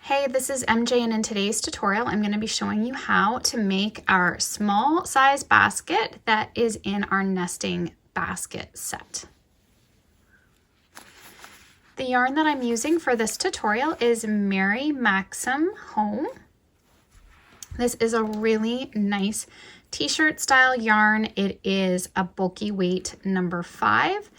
Hey, this is MJ, and in today's tutorial I'm going to be showing you how to make our small size basket that is in our nesting basket set. The yarn that I'm using for this tutorial is Mary Maxim Home. This is a really nice t-shirt style yarn. It is a bulky weight number 5,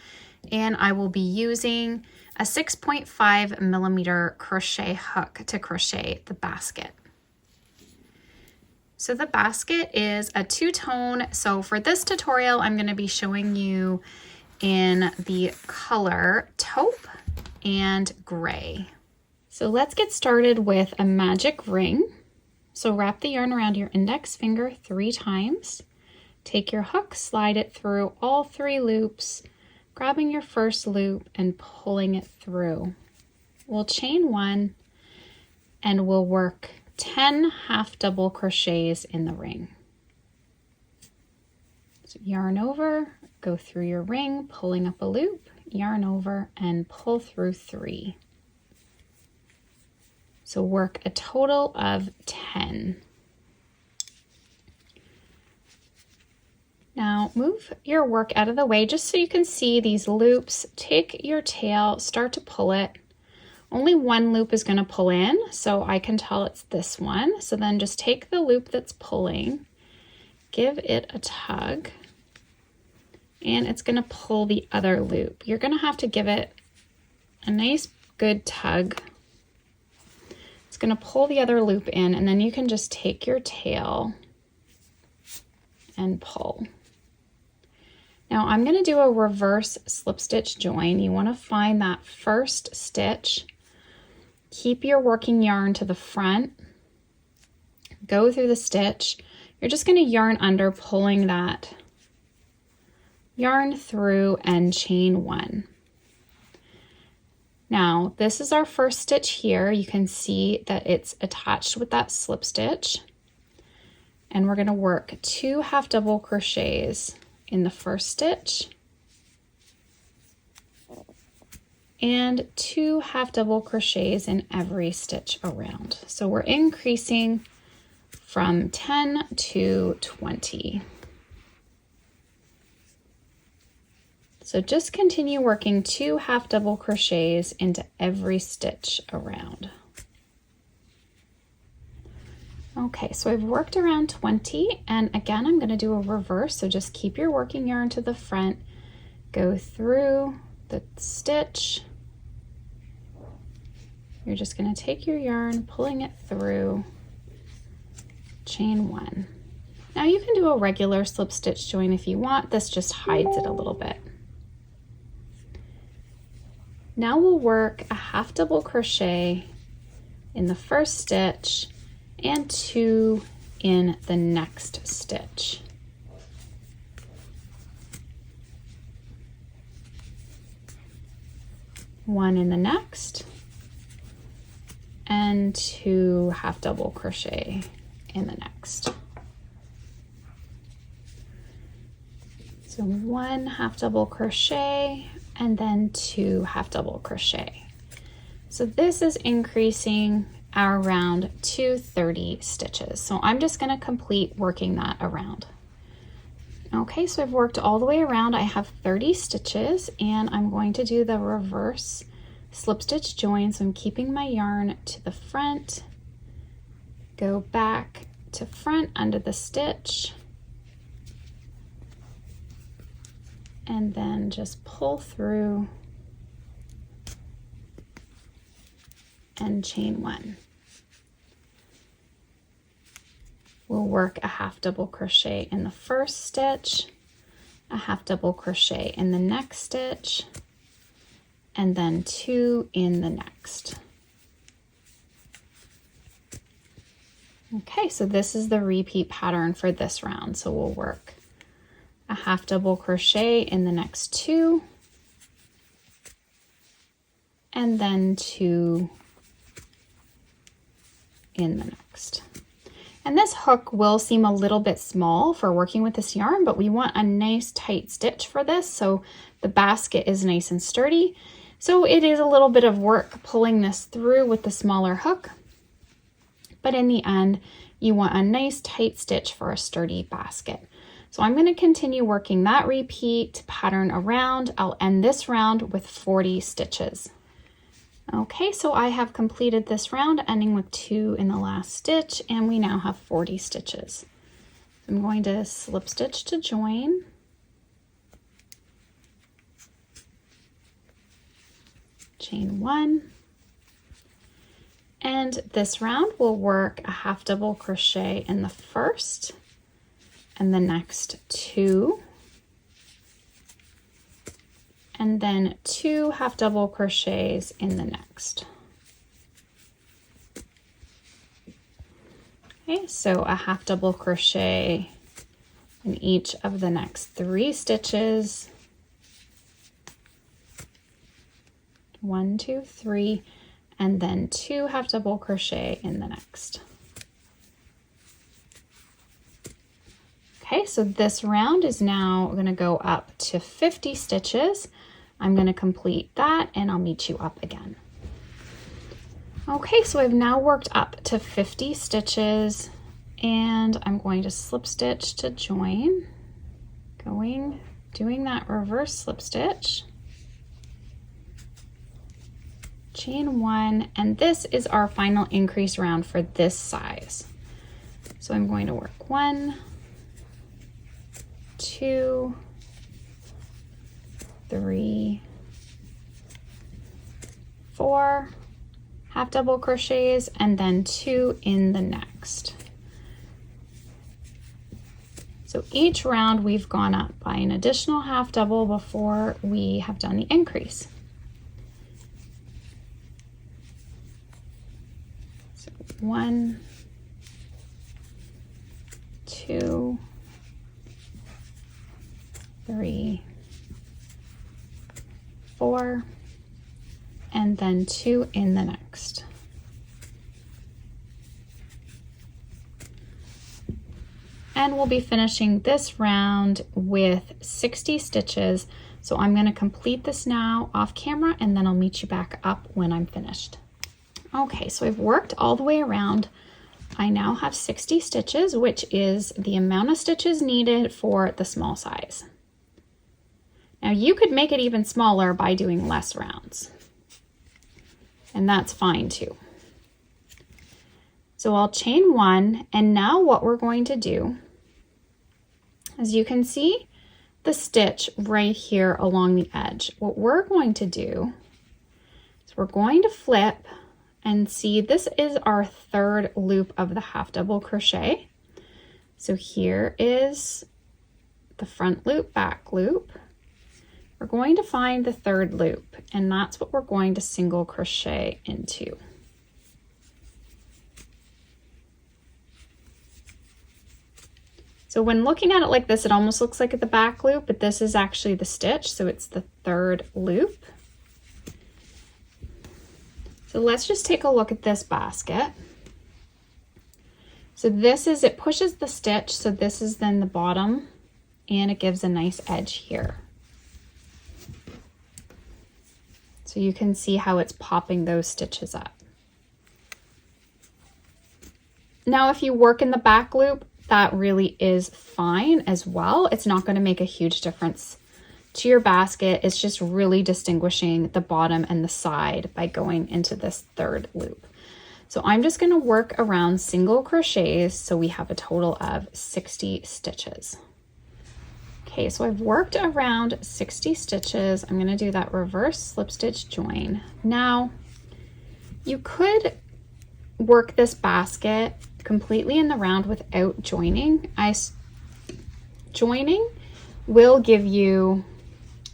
and I will be using a 6.5 millimeter crochet hook to crochet the basket. So the basket is a two-tone. So for this tutorial, I'm going to be showing you in the color taupe and gray. So let's get started with a magic ring. So wrap the yarn around your index finger 3 times. Take your hook, slide it through all 3 loops, grabbing your first loop and pulling it through. We'll chain 1 and we'll work 10 half double crochets in the ring. So yarn over, go through your ring, pulling up a loop, yarn over and pull through 3. So work a total of 10. Now move your work out of the way just so you can see these loops. Take your tail, start to pull it. Only one loop is going to pull in, so I can tell it's this one. So then just take the loop that's pulling, give it a tug, and it's going to pull the other loop. You're going to have to give it a nice good tug. It's going to pull the other loop in, and then you can just take your tail and pull. Now I'm going to do a reverse slip stitch join. You want to find that first stitch, keep your working yarn to the front, go through the stitch. You're just going to yarn under, pulling that yarn through and chain 1. Now this is our first stitch here. You can see that it's attached with that slip stitch, and we're going to work 2 half double crochets in the first stitch and 2 half double crochets in every stitch around. So we're increasing from 10 to 20. So just continue working 2 half double crochets into every stitch around. Okay, so I've worked around 20, and again I'm going to do a reverse, so just keep your working yarn to the front, go through the stitch. You're just going to take your yarn, pulling it through, chain 1. Now you can do a regular slip stitch join if you want. This just hides it a little bit. Now we'll work a half double crochet in the first stitch and 2 in the next stitch. One in the next, and 2 half double crochet in the next. So 1 half double crochet and then 2 half double crochet. So this is increasing our round to 30 stitches. So I'm just going to complete working that around. Okay, so I've worked all the way around. I have 30 stitches, and I'm going to do the reverse slip stitch join. So I'm keeping my yarn to the front, go back to front under the stitch, and then just pull through and chain 1. We'll work a half double crochet in the first stitch, a half double crochet in the next stitch, and then 2 in the next. Okay, so this is the repeat pattern for this round. So we'll work a half double crochet in the next 2, and then 2 in the next. And this hook will seem a little bit small for working with this yarn, but we want a nice tight stitch for this so the basket is nice and sturdy. So it is a little bit of work pulling this through with the smaller hook. but in the end, you want a nice tight stitch for a sturdy basket. So I'm going to continue working that repeat pattern around. I'll end this round with 40 stitches. Okay, so I have completed this round, ending with 2 in the last stitch, and we now have 40 stitches. I'm going to slip stitch to join. Chain 1. And this round we'll work a half double crochet in the first and the next 2. And then 2 half double crochets in the next. Okay, so a half double crochet in each of the next 3 stitches. 1, 2, 3, and then 2 half double crochet in the next. Okay, so this round is now going to go up to 50 stitches. I'm going to complete that and I'll meet you up again. Okay, so I've now worked up to 50 stitches and I'm going to slip stitch to join, doing that reverse slip stitch, chain 1, and this is our final increase round for this size. So I'm going to work 1, 2, 3, 4 half double crochets and then 2 in the next. So each round we've gone up by an additional half double before we have done the increase. So 1, 2, 3, 4, and then 2 in the next. And we'll be finishing this round with 60 stitches. So I'm going to complete this now off camera and then I'll meet you back up when I'm finished. Okay, so I've worked all the way around. I now have 60 stitches, which is the amount of stitches needed for the small size. Now you could make it even smaller by doing less rounds, and that's fine too. So I'll chain 1, and now what we're going to do, as you can see the stitch right here along the edge, what we're going to do is we're going to flip and see this is our 3rd loop of the half double crochet. So here is the front loop, back loop. We're going to find the 3rd loop, and that's what we're going to single crochet into. So when looking at it like this, it almost looks like the back loop, but this is actually the stitch, so it's the 3rd loop. So let's just take a look at this basket. So this is, it pushes the stitch, so this is then the bottom, and it gives a nice edge here. So you can see how it's popping those stitches up. Now, if you work in the back loop, that really is fine as well. It's not going to make a huge difference to your basket. It's just really distinguishing the bottom and the side by going into this 3rd loop. So I'm just going to work around single crochets so we have a total of 60 stitches. Okay, so I've worked around 60 stitches. I'm going to do that reverse slip stitch join. Now, you could work this basket completely in the round without joining. Joining will give you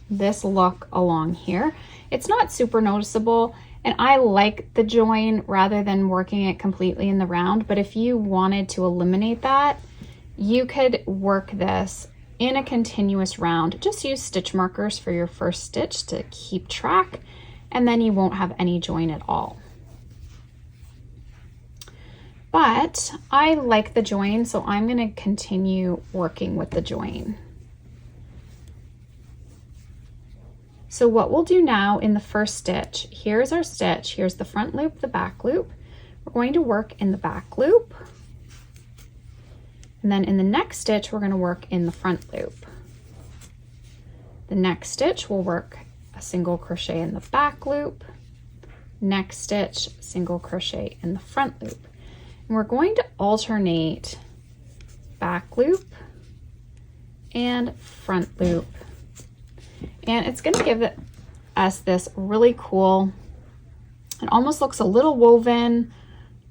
this look along here. It's not super noticeable, and I like the join rather than working it completely in the round, but if you wanted to eliminate that, you could work this in a continuous round. Just use stitch markers for your first stitch to keep track, and then you won't have any join at all. But I like the join, so I'm going to continue working with the join. So what we'll do now in the first stitch, here's our stitch, here's the front loop, the back loop. we're going to work in the back loop. And then in the next stitch, we're going to work in the front loop. The next stitch, we'll work a single crochet in the back loop. Next stitch, single crochet in the front loop. And we're going to alternate back loop and front loop. And it's going to give us this really cool, it almost looks a little woven.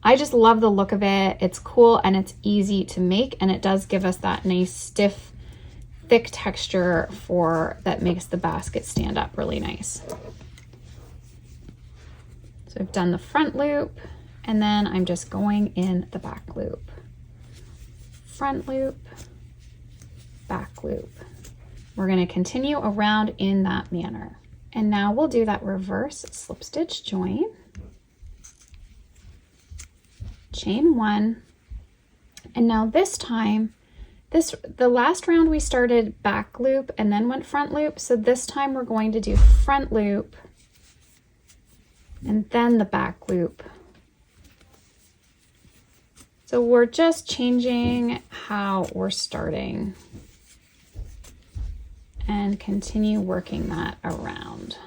I just love the look of it. It's cool and it's easy to make, and it does give us that nice stiff, thick texture that makes the basket stand up really nice. So I've done the front loop, and then I'm just going in the back loop. Front loop, back loop. We're going to continue around in that manner. And now we'll do that reverse slip stitch join. Chain 1, and now this time, the last round we started back loop and then went front loop, so this time we're going to do front loop and then the back loop. So we're just changing how we're starting and continue working that around.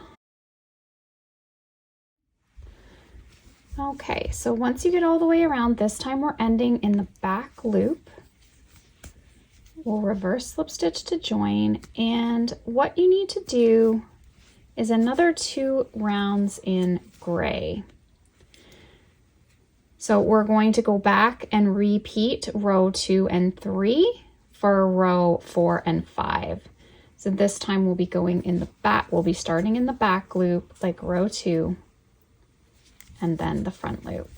Okay, so once you get all the way around, this time we're ending in the back loop. We'll reverse slip stitch to join, and what you need to do is another 2 rounds in gray. So we're going to go back and repeat row 2 and 3 for row 4 and 5. So this time we'll be going in the back, we'll be starting in the back loop like row 2. And then the front loop.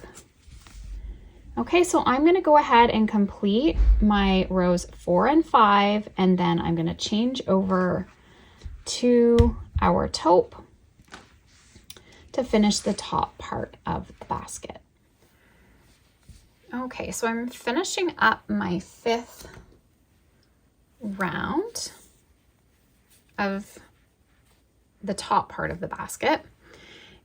Okay, so I'm going to go ahead and complete my rows 4 and 5, and then I'm going to change over to our taupe to finish the top part of the basket. Okay, so I'm finishing up my 5th round of the top part of the basket,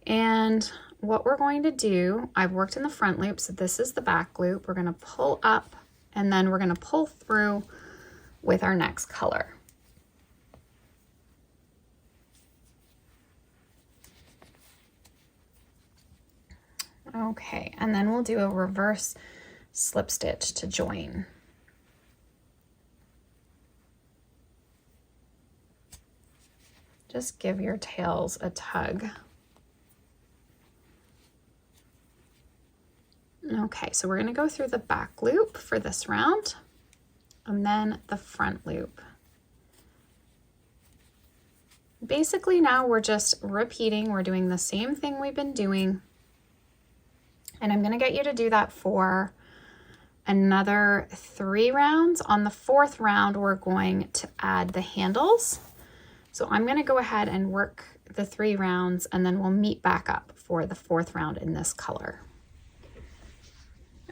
and what we're going to do, I've worked in the front loop, so this is the back loop. We're going to pull up, and then we're going to pull through with our next color. Okay, and then we'll do a reverse slip stitch to join. Just give your tails a tug. Okay, so we're going to go through the back loop for this round, and then the front loop. Basically now we're just repeating, we're doing the same thing we've been doing, and I'm going to get you to do that for another 3 rounds. On the 4th round, we're going to add the handles. So I'm going to go ahead and work the 3 rounds, and then we'll meet back up for the 4th round in this color.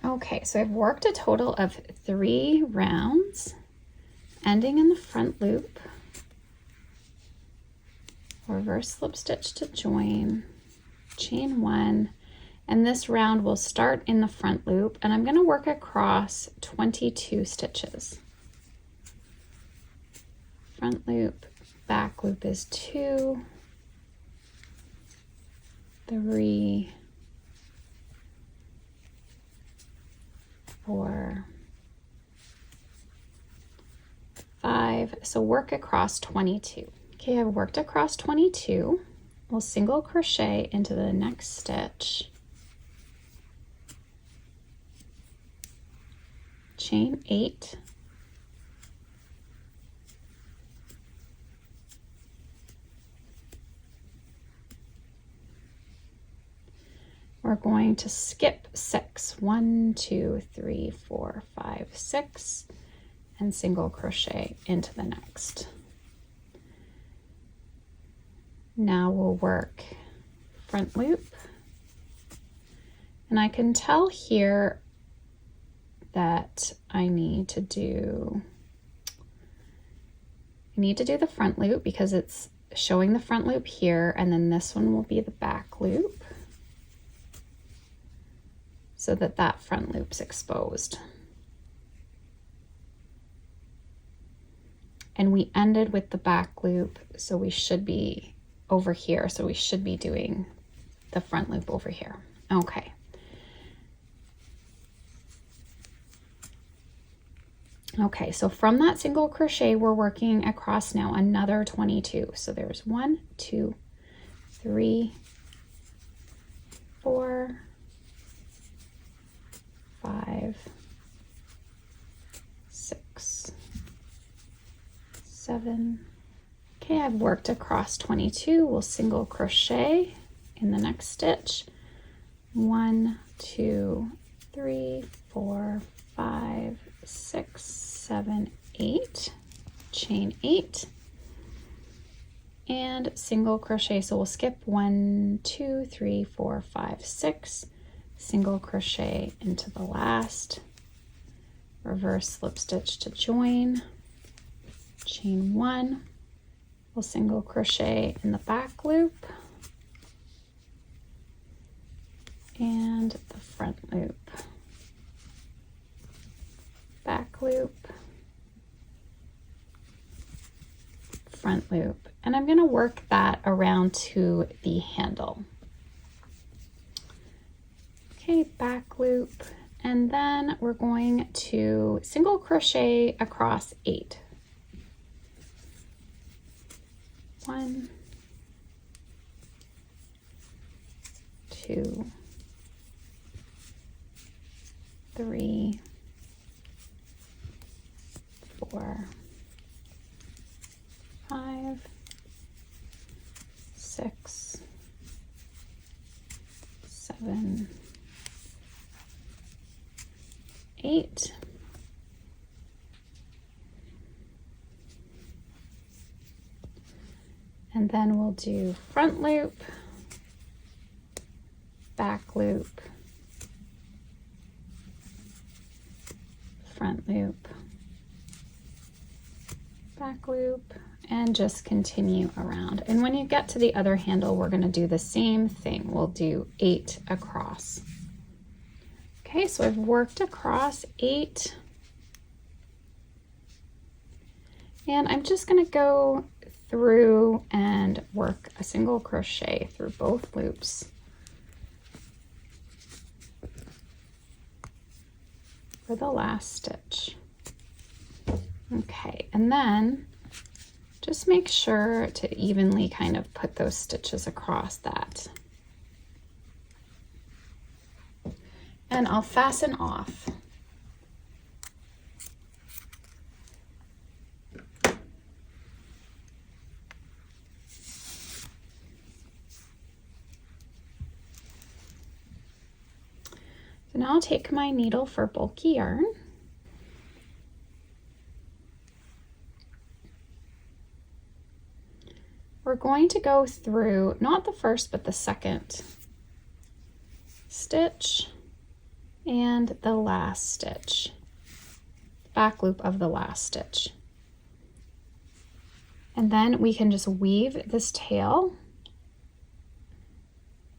Okay, so I've worked a total of 3 rounds, ending in the front loop, reverse slip stitch to join, chain 1, and this round will start in the front loop, and I'm going to work across 22 stitches. Front loop, back loop is 2, 3, 4, 5, so work across 22. Okay, I've worked across 22. We'll single crochet into the next stitch, chain 8, we're going to skip 6, 1, 2, 3, 4, 5, 6, and single crochet into the next. Now we'll work front loop, and I can tell here that I need to do the front loop because it's showing the front loop here, and then this one will be the back loop. so that that front loop's exposed. And we ended with the back loop, so we should be over here. So we should be doing the front loop over here. Okay. Okay, so from that single crochet, we're working across now another 22. So there's 1, 2, 3, 4, 5, 6, 7. Okay, I've worked across 22. We'll single crochet in the next stitch. 1, 2, 3, 4, 5, 6, 7, 8, chain 8, and single crochet. So we'll skip 1, 2, 3, 4, 5, 6, single crochet into the last, reverse slip stitch to join, chain 1, we'll single crochet in the back loop and the front loop, back loop, front loop, and I'm going to work that around to the handle. Okay, back loop, and then we're going to single crochet across 8. 1, 2, 3, 4, 5, 6, 7, 8, and then we'll do front loop, back loop, front loop, back loop, and just continue around. And when you get to the other handle, we're going to do the same thing. We'll do 8 across. Okay, so I've worked across 8, and I'm just going to go through and work a single crochet through both loops for the last stitch. Okay, and then just make sure to evenly kind of put those stitches across that. And I'll fasten off. So now I'll take my needle for bulky yarn. We're going to go through not the first but the second stitch and the last stitch, back loop of the last stitch. And then we can just weave this tail.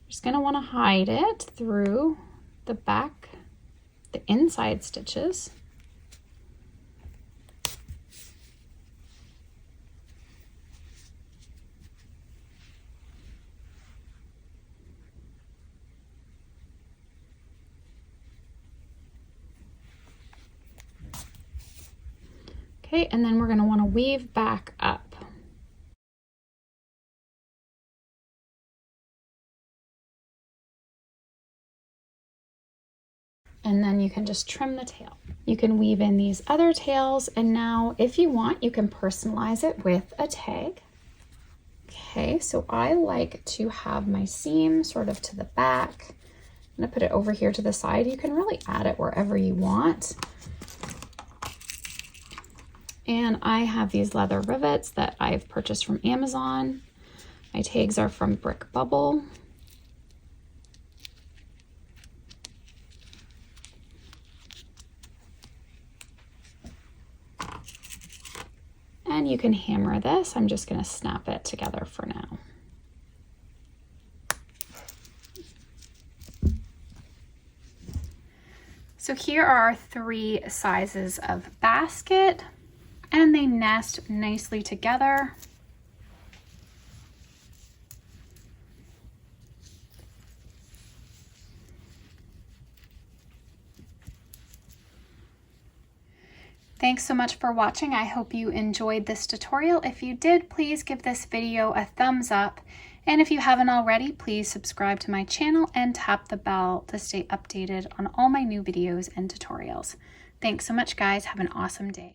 Just going to want to hide it through the back, the inside stitches. Okay, and then we're going to want to weave back up. And then you can just trim the tail. You can weave in these other tails, and now if you want, you can personalize it with a tag. Okay, so I like to have my seam sort of to the back. I'm going to put it over here to the side. You can really add it wherever you want. And I have these leather rivets that I've purchased from Amazon. My tags are from Brick Bubble. And you can hammer this. I'm just going to snap it together for now. So here are our 3 sizes of basket, and they nest nicely together. Thanks so much for watching. I hope you enjoyed this tutorial. If you did, please give this video a thumbs up. And if you haven't already, please subscribe to my channel and tap the bell to stay updated on all my new videos and tutorials. Thanks so much, guys. Have an awesome day.